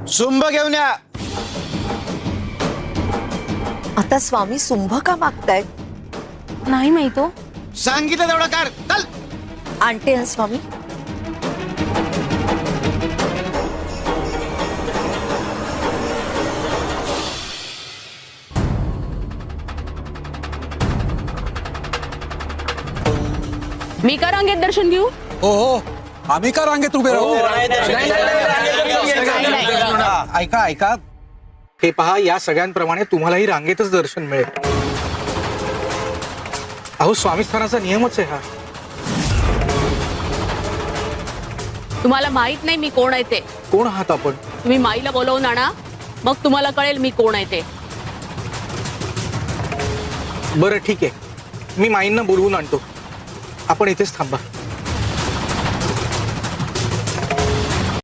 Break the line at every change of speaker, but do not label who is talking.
सुंभ घेऊन या.
आता स्वामी सुंभ का मागतायत?
नाही माहित हो.
सांगितलं तेवढं कर. चल.
आणते हं स्वामी.
मी का रांगेत दर्शन घेऊ?
हो आम्ही का रांगेत उभे राहू?
ऐका ऐका, हे पहा, या सगळ्यांप्रमाणे तुम्हालाही रांगेतच दर्शन मिळेल. अहो, स्वामी स्थानाचा नियमच आहे हा.
तुम्हाला माहित नाही मी कोण आहे ते.
कोण आहात आपण?
तुम्ही माईला बोलवून आणा, मग तुम्हाला कळेल मी कोण आहे ते.
बरं ठीक आहे, मी माईंना बोलवून आणतो. आपण इथेच थांबा.